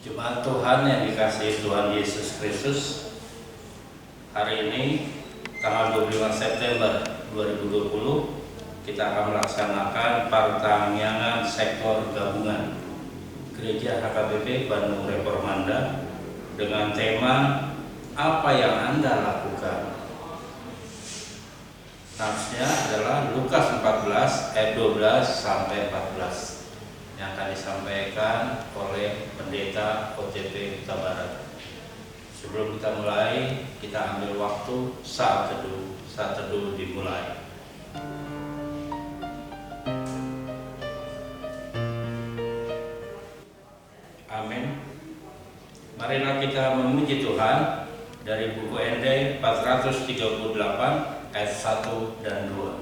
Jemaat Tuhan yang dikasihi Tuhan Yesus Kristus, hari ini tanggal 25 September 2020 kita akan melaksanakan pertanggihan sektor gabungan Gereja HKBP Bandung Reformanda dengan tema apa yang Anda lakukan. Nampaknya adalah Lukas 14 ayat 12 sampai 14 yang akan disampaikan oleh Pendeta OTP Huta Barat. Sebelum kita mulai, kita ambil waktu saat teduh dimulai. Amin. Marilah kita memuji Tuhan dari buku ND 438 ayat 1 dan 2.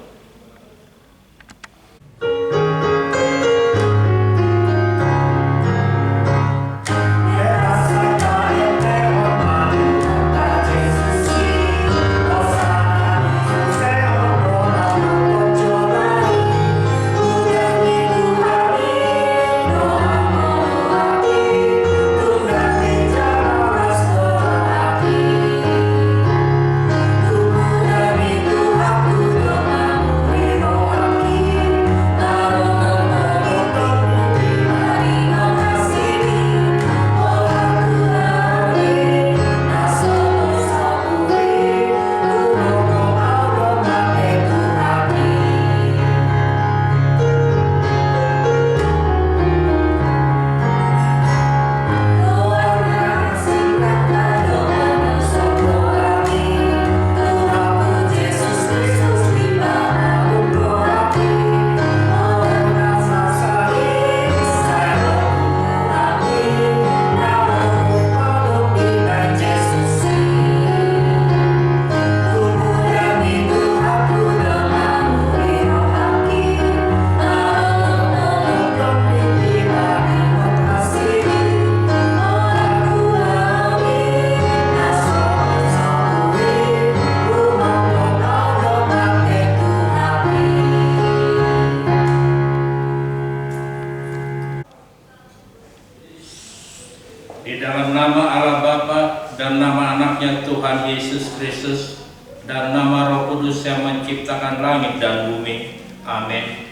Di dalam nama Allah Bapa dan nama anaknya Tuhan Yesus Kristus dan nama Roh Kudus yang menciptakan langit dan bumi. Amin.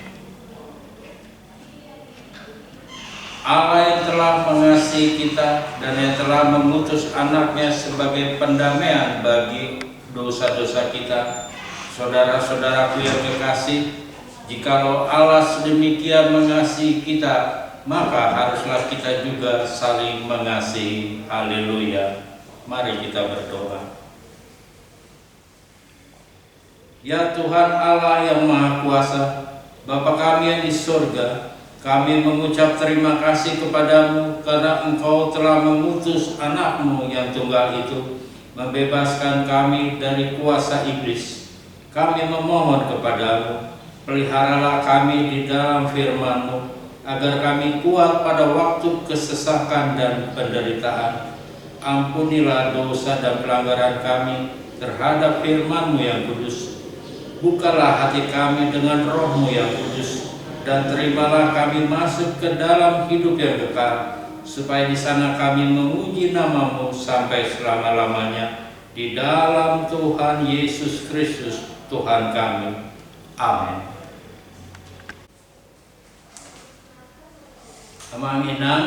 Allah yang telah mengasihi kita dan yang telah mengutus anaknya sebagai pendamaian bagi dosa-dosa kita. Saudara-saudaraku yang kekasih, jikalau Allah sedemikian mengasihi kita, maka haruslah kita juga saling mengasihi. Haleluya. Mari kita berdoa. Ya Tuhan Allah yang Maha Kuasa, Bapa kami yang di surga, kami mengucap terima kasih kepadamu karena Engkau telah mengutus anak-Mu yang tunggal itu, membebaskan kami dari kuasa iblis. Kami memohon kepadamu, peliharalah kami di dalam firman-Mu, agar kami kuat pada waktu kesesakan dan penderitaan. Ampunilah dosa dan pelanggaran kami terhadap firman-Mu yang kudus. Bukalah hati kami dengan Roh-Mu yang kudus, dan terimalah kami masuk ke dalam hidup yang kekal, supaya di sana kami memuji nama-Mu sampai selama-lamanya. Di dalam Tuhan Yesus Kristus, Tuhan kami. Amin. Kemungkinan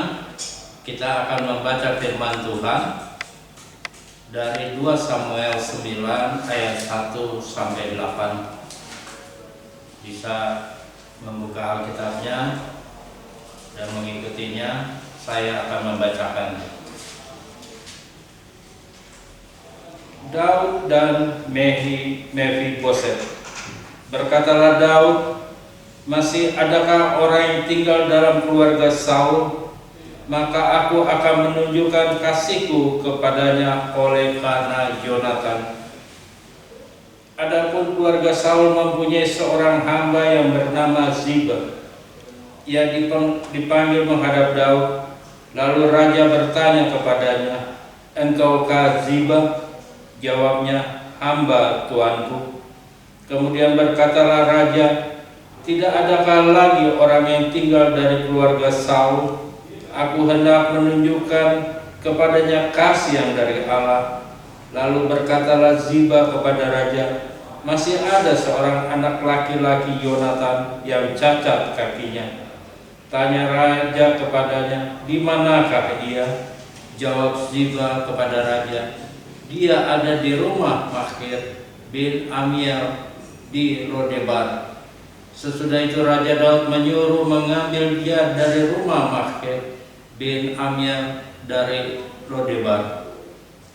kita akan membaca firman Tuhan dari 2 Samuel 9 ayat 1 sampai 8. Bisa membuka Alkitabnya dan mengikutinya. Saya akan membacakan. Daud dan Mephiboset. Berkatalah Daud, masih adakah orang yang tinggal dalam keluarga Saul? Maka aku akan menunjukkan kasihku kepadanya oleh karena Yonatan. Adapun keluarga Saul mempunyai seorang hamba yang bernama Ziba. Ia dipanggil menghadap Daud. Lalu raja bertanya kepadanya, "Engkaukah Ziba?" Jawabnya, "Hamba tuanku." Kemudian berkatalah raja, "Tidak adakah lagi orang yang tinggal dari keluarga Saul?" aku hendak menunjukkan kepadanya kasih yang dari Allah. Lalu berkatalah Ziba kepada raja, masih ada seorang anak laki-laki Yonatan yang cacat kakinya. Tanya raja kepadanya, di manakah ia? Jawab Ziba kepada raja, dia ada di rumah Makir bin Amiel di Lodebar. Sesudah itu Raja Daud menyuruh mengambil dia dari rumah Makir bin Amiel dari Lodebar.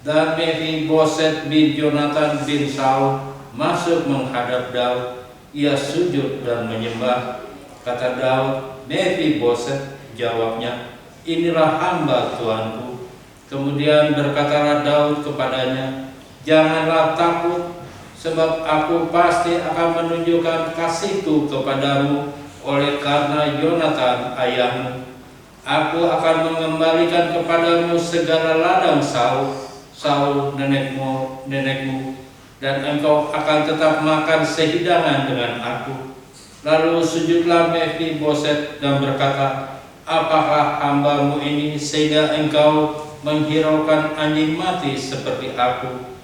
Dan Mephiboset bin Yonatan bin Saul masuk menghadap Daud. Ia sujud dan menyembah. Kata Daud, Mephiboset. Jawabnya, inilah hamba Tuanku. Kemudian berkatalah Daud kepadanya, janganlah takut, sebab aku pasti akan menunjukkan kasihku kepadamu oleh karena Yonatan ayahmu. Aku akan mengembalikan kepadamu segala ladang Saul nenekmu, dan engkau akan tetap makan sehidangan dengan aku. Lalu sujudlah Mephiboset dan berkata, apakah hambamu ini sehingga engkau menghiraukan anjing mati seperti aku?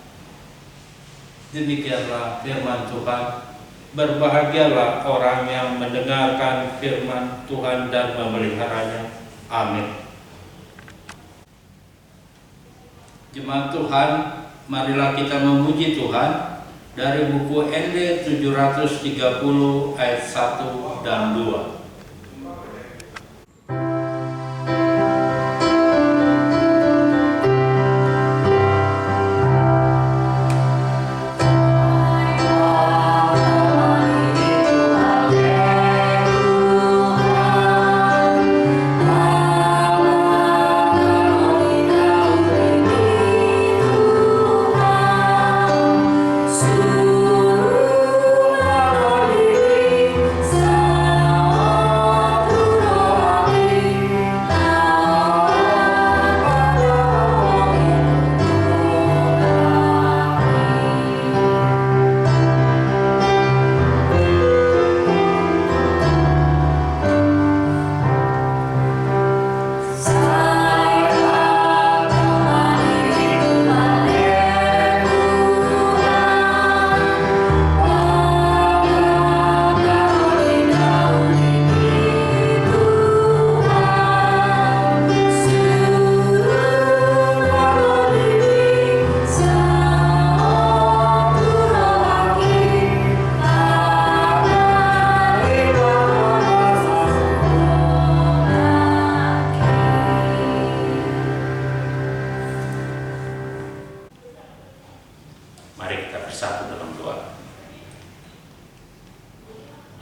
Demikianlah firman Tuhan. Berbahagialah orang yang mendengarkan firman Tuhan dan memeliharanya. Amin. Jemaat Tuhan, marilah kita memuji Tuhan dari buku ND 730 ayat 1 dan 2.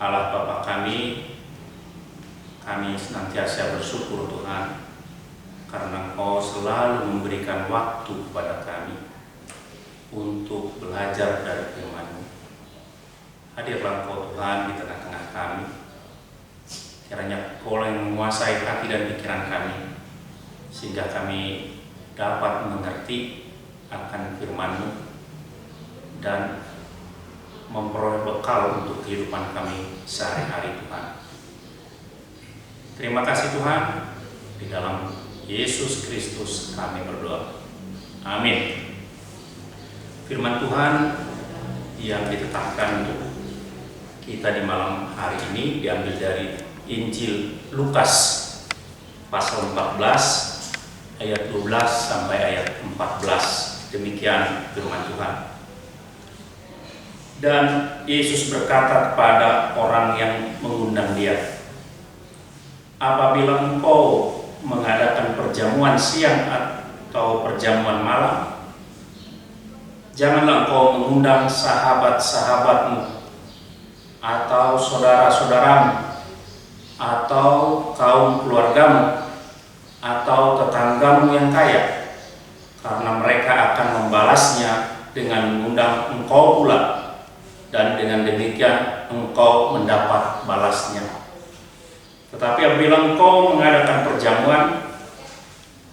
Allah Bapa kami senantiasa bersyukur Tuhan karena Engkau selalu memberikan waktu kepada kami untuk belajar dari firman-Mu. Hadirlah Engkau Tuhan di tengah-tengah kami. Kiranya Engkau yang menguasai hati dan pikiran kami sehingga kami dapat mengerti akan firman-Mu dan memperoleh bekal untuk kehidupan kami sehari-hari Tuhan. Terima kasih Tuhan, di dalam Yesus Kristus kami berdoa. Amin. Firman Tuhan yang ditetapkan untuk kita di malam hari ini diambil dari Injil Lukas pasal 14 ayat 12 sampai ayat 14. Demikian firman Tuhan. Dan Yesus berkata kepada orang yang mengundang dia, apabila engkau mengadakan perjamuan siang atau perjamuan malam, janganlah engkau mengundang sahabat-sahabatmu atau saudara-saudaramu atau kaum keluargamu atau tetanggamu yang kaya, karena mereka akan membalasnya dengan mengundang engkau pula, dan dengan demikian engkau mendapat balasnya. Tetapi apabila engkau mengadakan perjamuan,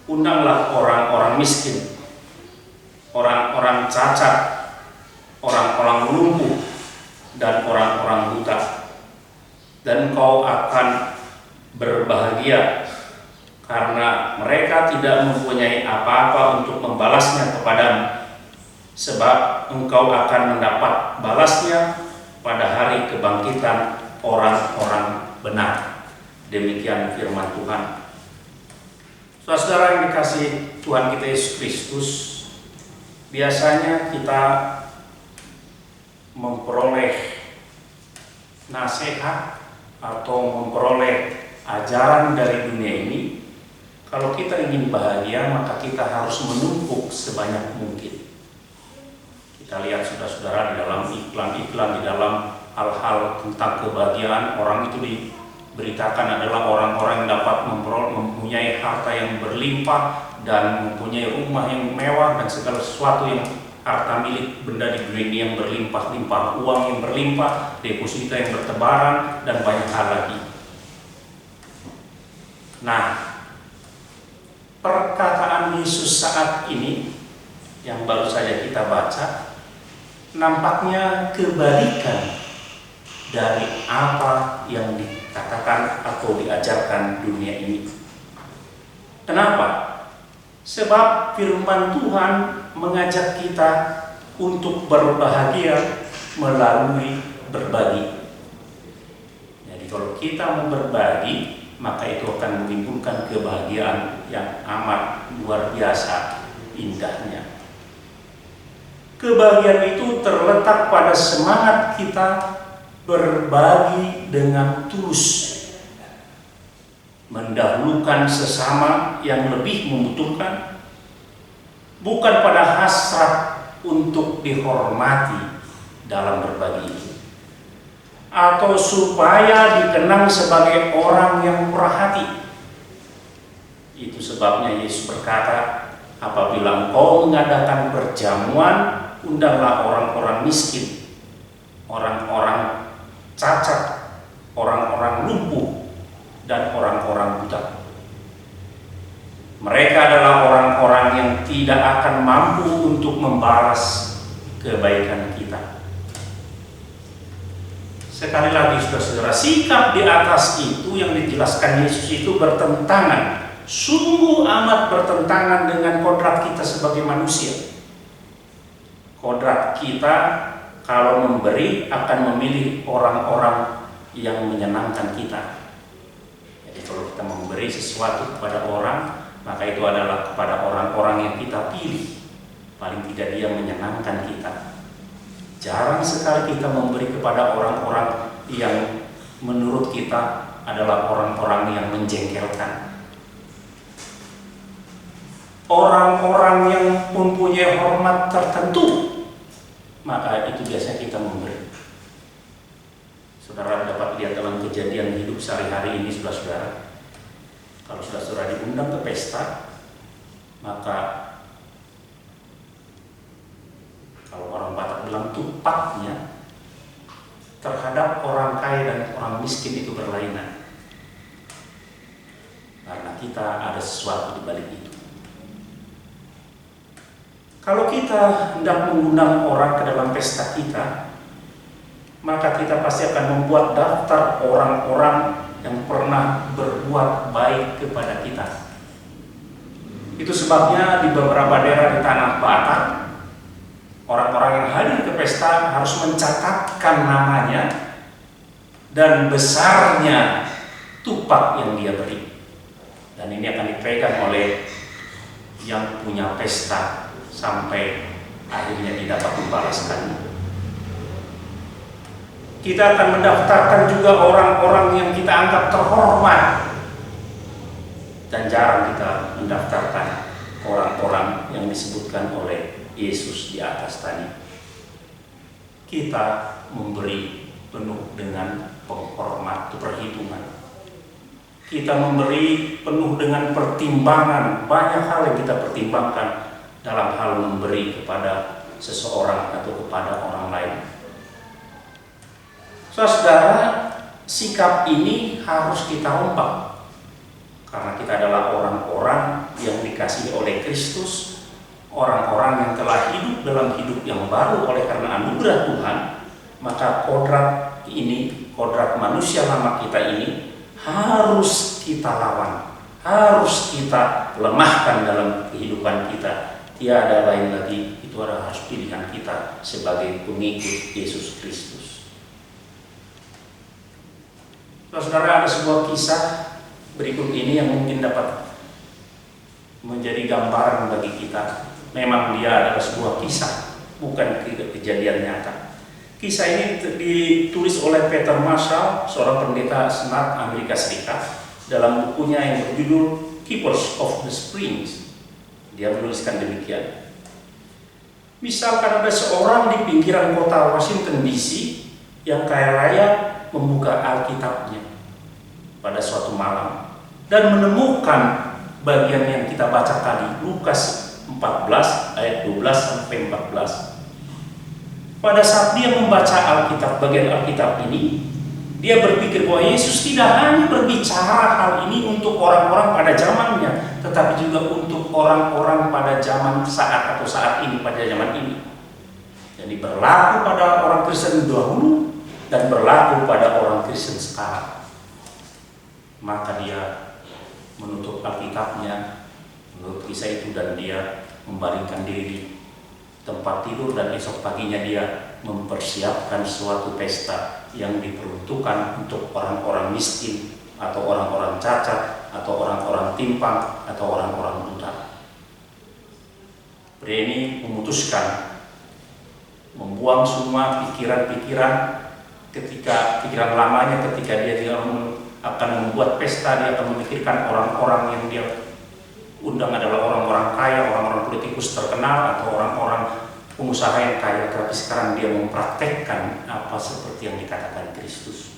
undanglah orang-orang miskin, orang-orang cacat, orang-orang lumpuh, dan orang-orang buta, dan engkau akan berbahagia karena mereka tidak mempunyai apa-apa untuk membalasnya kepadamu, sebab engkau akan mendapat balasnya pada hari kebangkitan orang-orang benar. Demikian firman Tuhan. Saudara yang dikasihi Tuhan kita Yesus Kristus, biasanya kita memperoleh nasihat atau memperoleh ajaran dari dunia ini. Kalau kita ingin bahagia, maka kita harus menumpuk sebanyak mungkin. Kita lihat saudara-saudara di dalam iklan-iklan, di dalam hal-hal tentang kebahagiaan, orang itu diberitakan adalah orang-orang yang dapat mempunyai harta yang berlimpah dan mempunyai rumah yang mewah dan segala sesuatu yang harta milik benda di dunia ini yang berlimpah-limpah, uang yang berlimpah, deposita yang bertebaran, dan banyak hal lagi. Nah, perkataan Yesus saat ini yang baru saja kita baca nampaknya kebalikan dari apa yang dikatakan atau diajarkan dunia ini. Kenapa? Sebab firman Tuhan mengajak kita untuk berbahagia melalui berbagi. Jadi kalau kita mau berbagi, maka itu akan menimbulkan kebahagiaan yang amat luar biasa indahnya. Kebahagiaan itu terletak pada semangat kita berbagi dengan tulus, mendahulukan sesama yang lebih membutuhkan, bukan pada hasrat untuk dihormati dalam berbagi, atau supaya dikenang sebagai orang yang murah hati. Itu sebabnya Yesus berkata, apabila engkau mengadakan perjamuan, undanglah orang-orang miskin, orang-orang cacat, orang-orang lumpuh, dan orang-orang buta. Mereka adalah orang-orang yang tidak akan mampu untuk membalas kebaikan kita. Sekali lagi saudara-saudara, sikap di atas itu yang dijelaskan Yesus itu bertentangan, sungguh amat bertentangan dengan kodrat kita sebagai manusia. Kodrat kita kalau memberi akan memilih orang-orang yang menyenangkan kita. Jadi kalau kita memberi sesuatu kepada orang, maka itu adalah kepada orang-orang yang kita pilih. Paling tidak dia menyenangkan kita. Jarang sekali kita memberi kepada orang-orang yang menurut kita adalah orang-orang yang menjengkelkan. Orang-orang yang mempunyai hormat tertentu, maka itu biasanya kita memberi. Saudara dapat lihat dalam kejadian hidup sehari-hari ini, saudara-saudara. Kalau saudara-saudara diundang ke pesta, maka kalau orang Batak bilang tupaknya terhadap orang kaya dan orang miskin itu berlainan. Karena kita ada sesuatu di balik itu. Kalau kita hendak mengundang orang ke dalam pesta kita, maka kita pasti akan membuat daftar orang-orang yang pernah berbuat baik kepada kita. Itu sebabnya di beberapa daerah di tanah Batak, orang-orang yang hadir ke pesta harus mencatatkan namanya dan besarnya tupak yang dia beri. Dan ini akan dipegang oleh yang punya pesta sampai akhirnya tidak dapat membalaskannya. Kita akan mendaftarkan juga orang-orang yang kita anggap terhormat, dan jarang kita mendaftarkan orang-orang yang disebutkan oleh Yesus di atas tadi. Kita memberi penuh dengan penghormat, perhitungan. Kita memberi penuh dengan pertimbangan, banyak hal yang kita pertimbangkan dalam hal memberi kepada seseorang atau kepada orang lain. Saudara, sikap ini harus kita ubah, karena kita adalah orang-orang yang dikasihi oleh Kristus, orang-orang yang telah hidup dalam hidup yang baru oleh karena anugerah Tuhan. Maka kodrat ini, kodrat manusia lama kita ini harus kita lawan, harus kita lemahkan dalam kehidupan kita. Tiada lain lagi, itu adalah harus pilihan kita sebagai pengikut Yesus Kristus. Saudara, ada sebuah kisah berikut ini yang mungkin dapat menjadi gambaran bagi kita. Memang dia adalah sebuah kisah, bukan kejadian nyata. Kisah ini ditulis oleh Peter Marshall, seorang pendeta senat Amerika Serikat, dalam bukunya yang berjudul Keepers of the Springs. Dia menuliskan demikian. Misalkan ada seorang di pinggiran kota Washington DC yang kaya raya membuka Alkitabnya pada suatu malam dan menemukan bagian yang kita baca tadi, Lukas 14 ayat 12 sampai 14. Pada saat dia membaca Alkitab, bagian Alkitab ini, dia berpikir bahwa Yesus tidak hanya berbicara hal ini untuk orang-orang pada zamannya, tetapi juga untuk orang-orang pada zaman saat ini, pada zaman ini. Jadi berlaku pada orang Kristen dahulu dan berlaku pada orang Kristen sekarang. Maka dia menutup Alkitabnya menurut kisah itu, dan dia membaringkan diri di tempat tidur, dan esok paginya dia mempersiapkan suatu pesta yang diperuntukkan untuk orang-orang miskin atau orang-orang cacat atau orang-orang timpang atau orang-orang buta. Pria ini memutuskan membuang semua pikiran-pikiran pikiran lamanya ketika dia akan membuat pesta. Dia akan memikirkan orang-orang yang dia undang adalah orang-orang kaya, orang-orang politikus terkenal atau orang-orang pengusaha yang kaya, tapi sekarang dia mempraktekkan apa seperti yang dikatakan Kristus.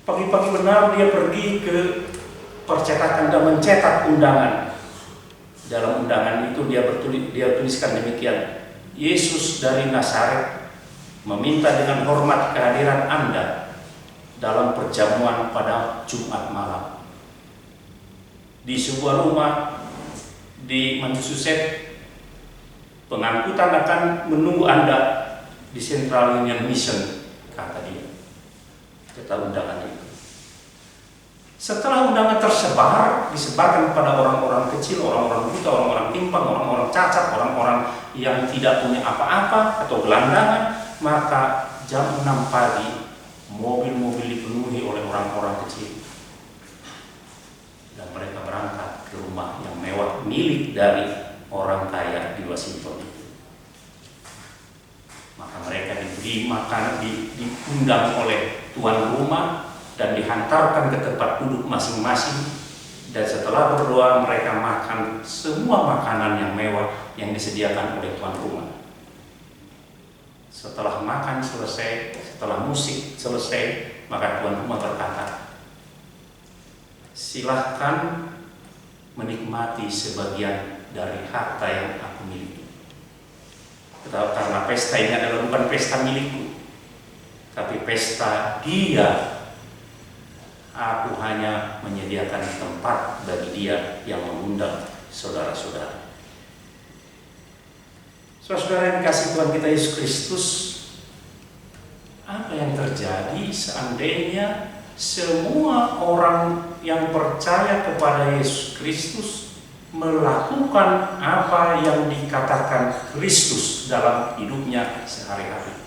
Pagi-pagi benar dia pergi ke percetakan dan mencetak undangan. Dalam undangan itu dia tuliskan demikian: Yesus dari Nazaret meminta dengan hormat kehadiran Anda dalam perjamuan pada Jumat malam di sebuah rumah di Massachusetts. Pengangkutan akan menunggu Anda di Central Union Mission, kata dia. Kata undangan itu. Setelah undangan disebarkan kepada orang-orang kecil, orang-orang buta, orang-orang timpang, orang-orang cacat, orang-orang yang tidak punya apa-apa atau gelandangan, maka jam 6 pagi mobil-mobil dipenuhi oleh orang-orang kecil. Dan mereka berangkat ke rumah yang mewah milik dari orang kaya di Washington. Maka mereka diberi makan, diundang oleh tuan rumah dan dihantarkan ke tempat duduk masing-masing. Dan setelah berdoa, mereka makan semua makanan yang mewah yang disediakan oleh tuan rumah. Setelah makan selesai, setelah musik selesai, maka tuan rumah berkata, silahkan menikmati sebagian dari harta yang aku miliki. Karena pesta ini adalah bukan pesta milikku, tapi pesta dia. Aku hanya menyediakan tempat bagi dia yang mengundang saudara-saudara. Saudara yang dikasihi Tuhan kita Yesus Kristus, apa yang terjadi seandainya semua orang yang percaya kepada Yesus Kristus melakukan apa yang dikatakan Kristus dalam hidupnya sehari-hari?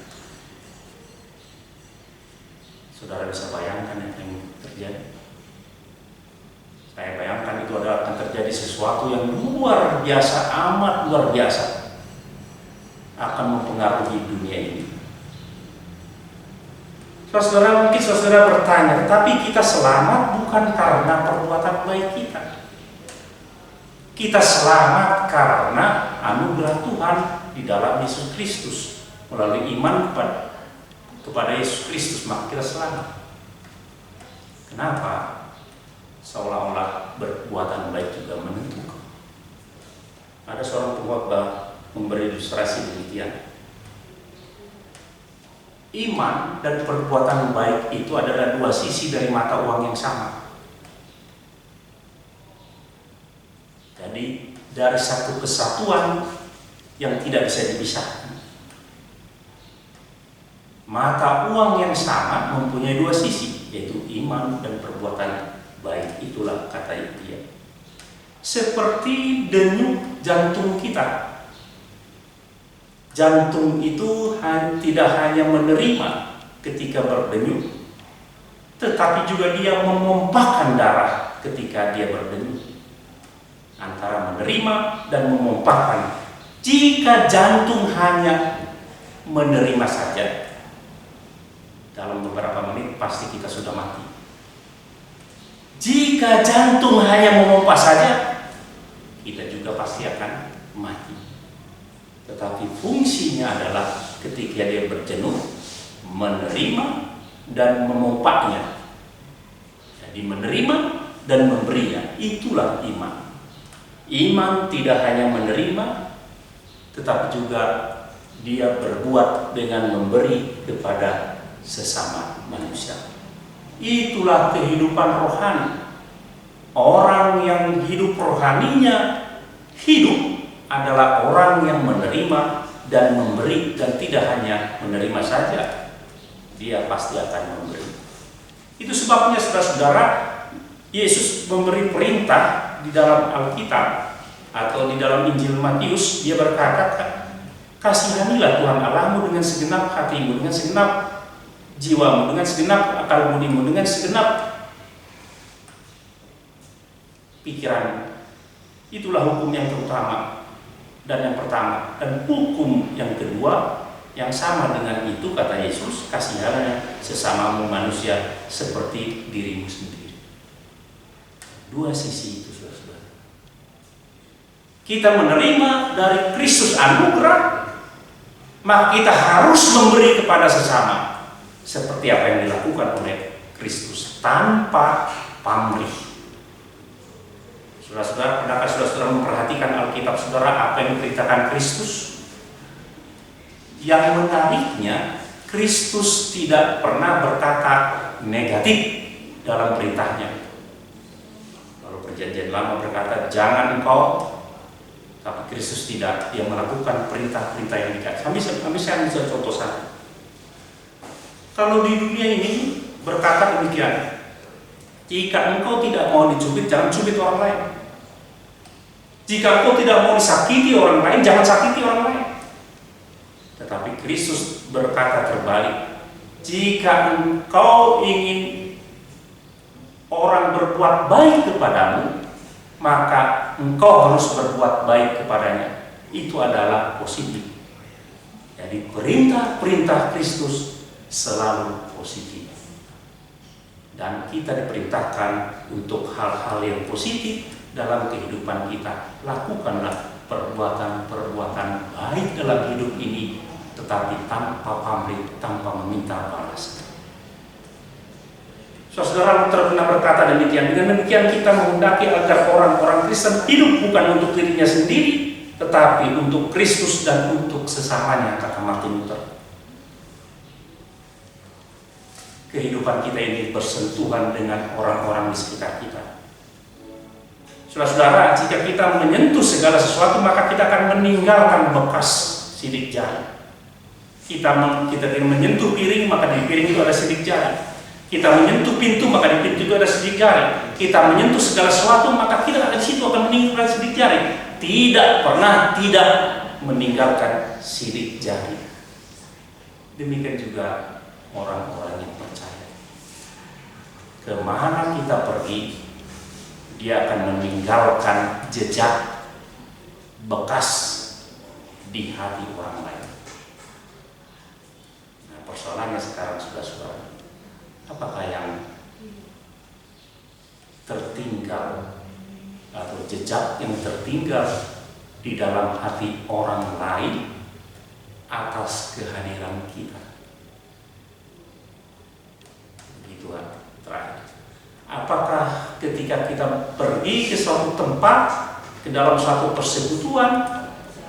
Saudara bisa bayangkan yang terjadi? Saya bayangkan itu akan terjadi sesuatu yang luar biasa, amat luar biasa, akan mempengaruhi dunia ini. Saudara, mungkin saudara bertanya, tapi kita selamat bukan karena perbuatan baik kita. Kita selamat karena anugerah Tuhan di dalam Yesus Kristus. Melalui iman kepada Yesus Kristus, maka kita selamat. Kenapa? Seolah-olah berbuatan baik juga menentukan. Ada seorang pengkhotbah memberi ilustrasi demikian. Iman dan perbuatan baik itu adalah dua sisi dari mata uang yang sama. Jadi dari satu kesatuan yang tidak bisa dipisahkan. Mata uang yang sama mempunyai dua sisi, yaitu iman dan perbuatan baik. Itulah kata dia. Seperti denyut jantung kita. Jantung itu tidak hanya menerima ketika berdenyut, tetapi juga dia memompahkan darah ketika dia berdenyut. Antara menerima dan memompahkan. Jika jantung hanya menerima saja, dalam beberapa menit pasti kita sudah mati. Jika jantung hanya memompa saja, kita juga pasti akan mati. Tetapi fungsinya adalah ketika dia berjenuh, menerima dan memompanya. Jadi menerima dan memberinya, itulah iman. Iman tidak hanya menerima, tetapi juga dia berbuat dengan memberi kepada sesama manusia. Itulah kehidupan rohani. Orang yang hidup rohaninya hidup adalah orang yang menerima dan memberi, dan tidak hanya menerima saja, dia pasti akan memberi. Itu sebabnya saudara-saudara, Yesus memberi perintah di dalam Alkitab atau di dalam Injil Matius. Dia berkata, kasihanilah Tuhan Allahmu dengan segenap hatimu, dengan segenap jiwamu, dengan segenap akal budimu, dengan segenap pikiran. Itulah hukum yang terutama dan yang pertama. Dan hukum yang kedua yang sama dengan itu, kata Yesus, kasihanilah sesamamu manusia seperti dirimu sendiri. Dua sisi itu, saudara. Kita menerima dari Kristus anugerah, maka kita harus memberi kepada sesama seperti apa yang dilakukan oleh Kristus tanpa pamrih. Saudara-saudara, pernahkah saudara-saudara memperhatikan Alkitab saudara apa yang diberitakan Kristus? Yang menariknya, Kristus tidak pernah berkata negatif dalam perintahnya. Kalau Perjanjian Lama berkata jangan engkau, tapi Kristus tidak. Dia melakukan perintah-perintah yang dikasih. Kami saya ambil contoh satu. Kalau di dunia ini berkata demikian, jika engkau tidak mau dicubit, jangan cubit orang lain. Jika engkau tidak mau disakiti orang lain, jangan sakiti orang lain. Tetapi Kristus berkata terbalik. Jika engkau ingin orang berbuat baik kepadamu, maka engkau harus berbuat baik kepadanya. Itu adalah positif. Jadi perintah-perintah Kristus selalu positif. Dan kita diperintahkan untuk hal-hal yang positif dalam kehidupan kita. Lakukanlah perbuatan-perbuatan baik dalam hidup ini, tetapi tanpa pamrih, tanpa meminta balas. Saudara pernah berkata demikian. Dengan demikian kita menghendaki agar orang-orang Kristen hidup bukan untuk dirinya sendiri, tetapi untuk Kristus dan untuk sesamanya, kata Martin Luther. Kehidupan kita ini bersentuhan dengan orang-orang di sekitar kita. Saudara-saudara, jika kita menyentuh segala sesuatu, maka kita akan meninggalkan bekas sidik jari. Kita menyentuh piring, maka di piring itu ada sidik jari. Kita menyentuh pintu, maka di pintu itu ada sidik jari. Kita menyentuh segala sesuatu, maka kita di situ akan meninggalkan sidik jari. Tidak pernah tidak meninggalkan sidik jari. Demikian juga orang-orang yang percaya. Kemana kita pergi, dia akan meninggalkan jejak bekas di hati orang lain. Nah, persoalannya sekarang saudara-saudara, apakah yang tertinggal atau jejak yang tertinggal di dalam hati orang lain atas kehadiran kita? Begitu terakhir. Apakah ketika kita pergi ke suatu tempat, ke dalam suatu persekutuan,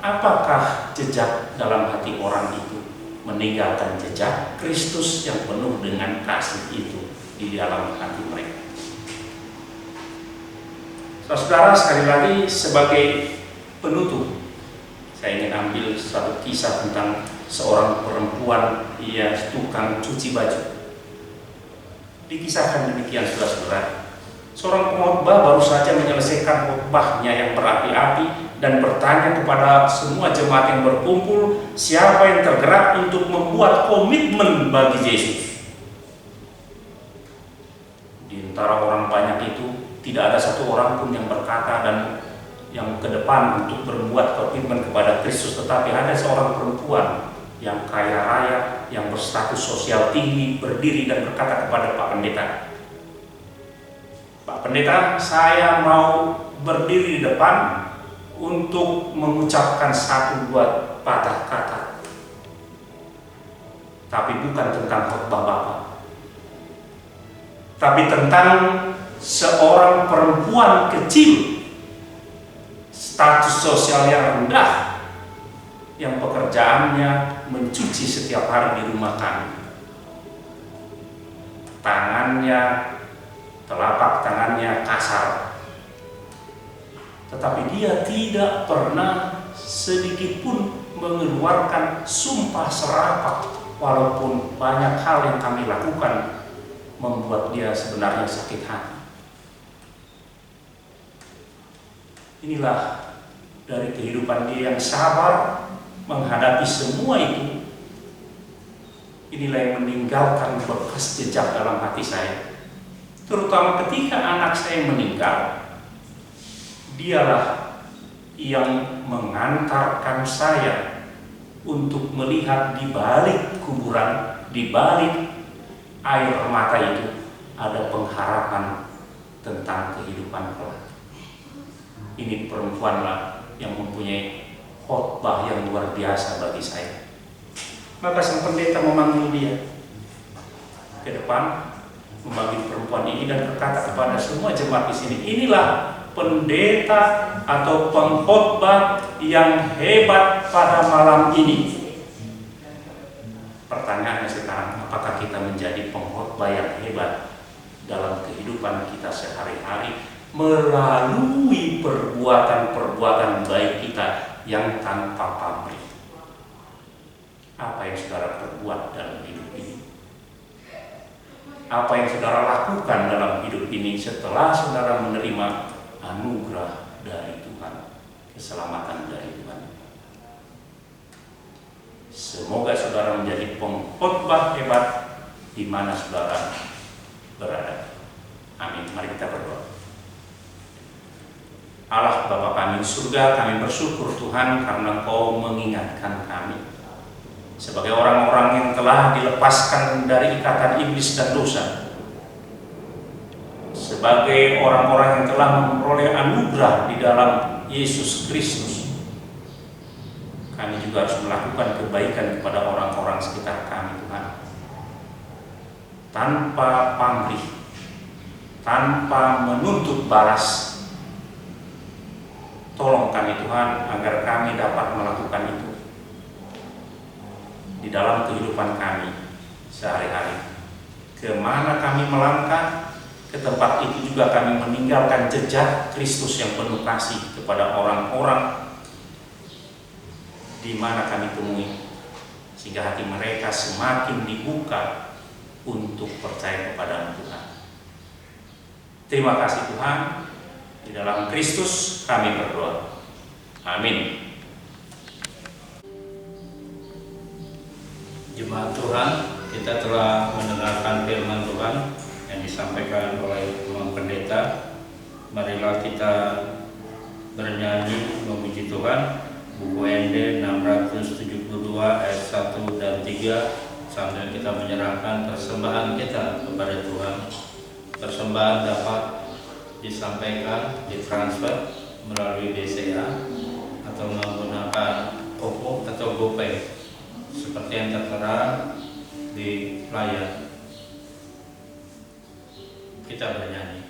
apakah jejak dalam hati orang itu meninggalkan jejak Kristus yang penuh dengan kasih itu di dalam hati mereka? Saudara, sekali lagi sebagai penutup, saya ingin ambil satu kisah tentang seorang perempuan yang tukang cuci baju. Dikisahkan demikian, saudara-saudara. Seorang pengkhotbah baru saja menyelesaikan khotbahnya yang berapi-api dan bertanya kepada semua jemaat yang berkumpul, siapa yang tergerak untuk membuat komitmen bagi Yesus. Di antara orang banyak itu, tidak ada satu orang pun yang berkata dan yang ke depan untuk berbuat komitmen kepada Kristus, tetapi ada seorang perempuan yang kaya raya, yang berstatus sosial tinggi, berdiri dan berkata kepada Pak Pendeta, "Pak Pendeta, saya mau berdiri di depan untuk mengucapkan satu dua patah kata, tapi bukan tentang khotbah Bapak, tapi tentang seorang perempuan kecil, status sosial yang rendah, yang pekerjaannya mencuci setiap hari di rumah kami. Telapak tangannya kasar, tetapi dia tidak pernah sedikit pun mengeluarkan sumpah serapah, walaupun banyak hal yang kami lakukan membuat dia sebenarnya sakit hati." Inilah dari kehidupan dia yang sabar menghadapi semua itu. Inilah yang meninggalkan bekas jejak dalam hati saya. Terutama ketika anak saya meninggal, dialah yang mengantarkan saya untuk melihat di balik kuburan, di balik air mata itu ada pengharapan tentang kehidupan kelak. Ini perempuanlah yang mempunyai khotbah yang luar biasa bagi saya. Maka sang pendeta memanggil dia ke depan, memanggil perempuan ini dan berkata kepada semua jemaat di sini, "Inilah pendeta atau pengkhotbah yang hebat pada malam ini." Pertanyaannya sekarang, apakah kita menjadi pengkhotbah yang hebat dalam kehidupan kita sehari-hari melalui perbuatan-perbuatan baik kita yang tanpa pamrih? Apa yang saudara perbuat dalam hidup ini? Apa yang saudara lakukan dalam hidup ini setelah saudara menerima anugerah dari Tuhan, keselamatan dari Tuhan? Semoga saudara menjadi pengkhotbah hebat di mana saudara berada. Amin. Mari kita berdoa. Allah Bapa kami di surga, kami bersyukur Tuhan karena Engkau mengingatkan kami sebagai orang-orang yang telah dilepaskan dari ikatan iblis dan dosa, sebagai orang-orang yang telah memperoleh anugerah di dalam Yesus Kristus. Kami juga harus melakukan kebaikan kepada orang-orang sekitar kami, Tuhan, tanpa pamrih, tanpa menuntut balas. Tolong kami Tuhan agar kami dapat melakukan itu di dalam kehidupan kami sehari-hari. Kemana kami melangkah, ke tempat itu juga kami meninggalkan jejak Kristus yang penuh kasih kepada orang-orang di mana kami temui, sehingga hati mereka semakin dibuka untuk percaya kepada Tuhan. Terima kasih Tuhan. Di dalam Kristus kami berdoa. Amin. Jemaat Tuhan, kita telah mendengarkan firman Tuhan yang disampaikan oleh Imam Pendeta. Marilah kita bernyanyi memuji Tuhan, buku ND 672 ayat 1 dan 3, sambil kita menyerahkan persembahan kita kepada Tuhan. Persembahan dapat disampaikan, ditransfer melalui BCA atau menggunakan OVO atau GoPay seperti yang tertera di layar. Kita bernyanyi.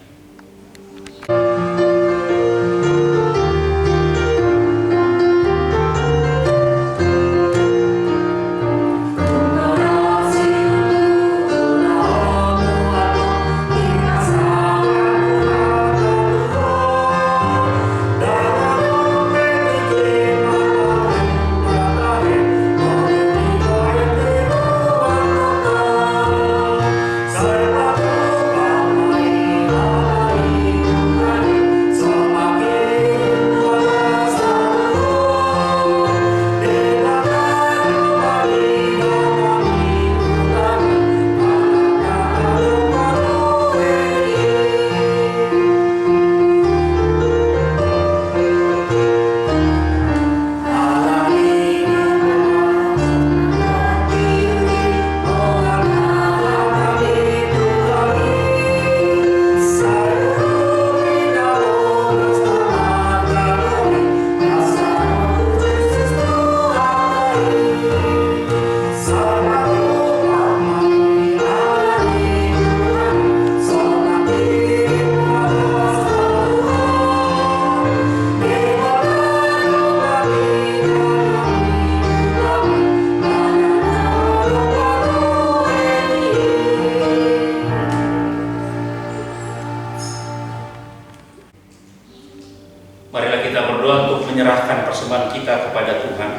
Saya Marilah kita berdoa untuk menyerahkan persembahan kita kepada Tuhan.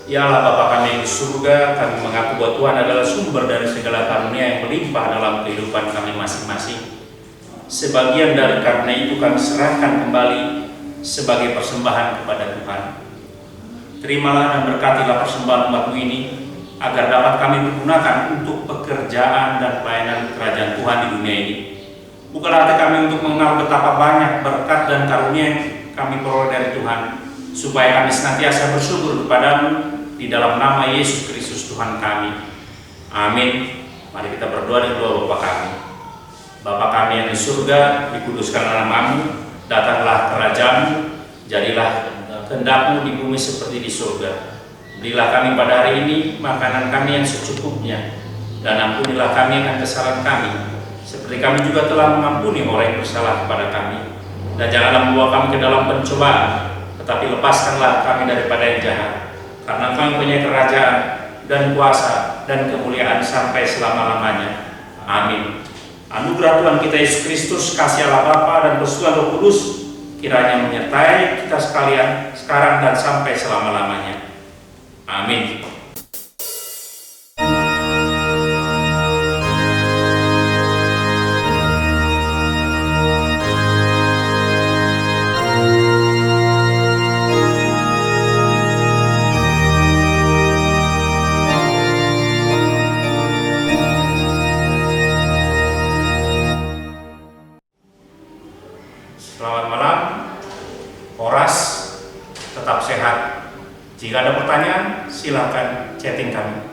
Ya Allah Bapa kami yang di surga, kami mengaku bahwa Tuhan adalah sumber dari segala karunia yang melimpah dalam kehidupan kami masing-masing. Sebagian dari karunia itu kami serahkan kembali sebagai persembahan kepada Tuhan. Terimalah dan berkatilah persembahan umat-Mu ini, agar dapat kami pergunakan untuk pekerjaan dan pelayanan kerajaan Tuhan di dunia ini. Bukalah hati kami untuk mengenal betapa banyak berkat dan karunia yang kami peroleh dari Tuhan, supaya kami senantiasa bersyukur kepadamu di dalam nama Yesus Kristus Tuhan kami. Amin. Mari kita berdoa dengan doa Bapa kami. Bapa kami yang di surga, dikuduskanlah nama-Mu, datanglah kerajaan-Mu, jadilah kehendak-Mu di bumi seperti di surga. Berilah kami pada hari ini makanan kami yang secukupnya, dan ampunilah kami akan kesalahan kami, seperti kami juga telah mengampuni orang yang bersalah kepada kami. Dan janganlah membawa kami ke dalam pencobaan, tetapi lepaskanlah kami daripada yang jahat. Karena Engkau mempunyai kerajaan dan kuasa dan kemuliaan sampai selama-lamanya. Amin. Anugerah Tuhan kita Yesus Kristus, kasih Allah Bapa dan persekutuan Roh Kudus kiranya menyertai kita sekalian sekarang dan sampai selama-lamanya. Amin. Selamat malam, Horas, tetap sehat. Jika ada pertanyaan, silakan chatting kami.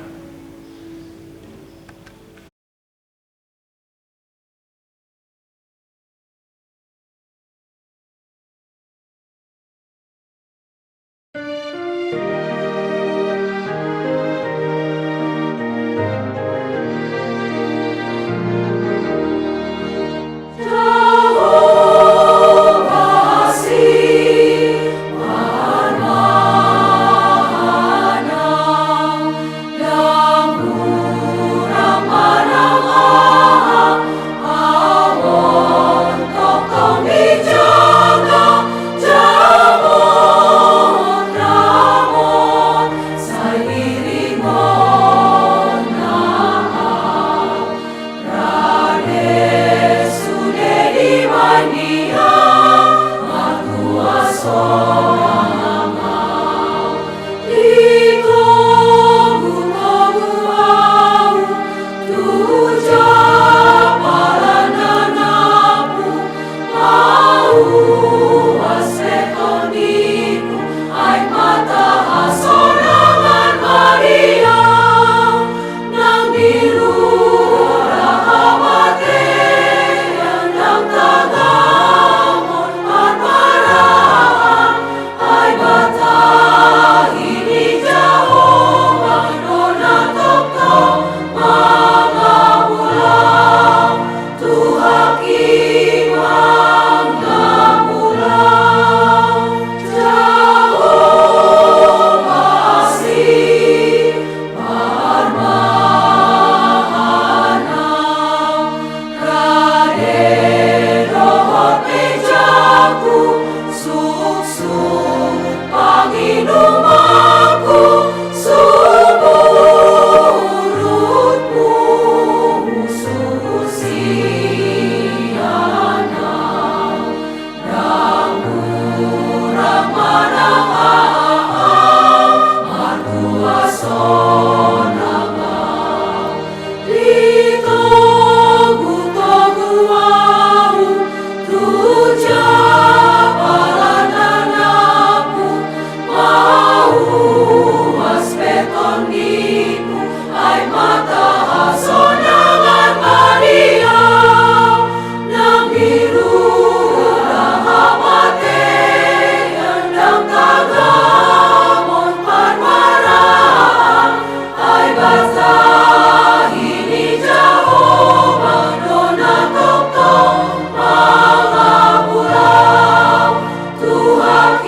Tuhan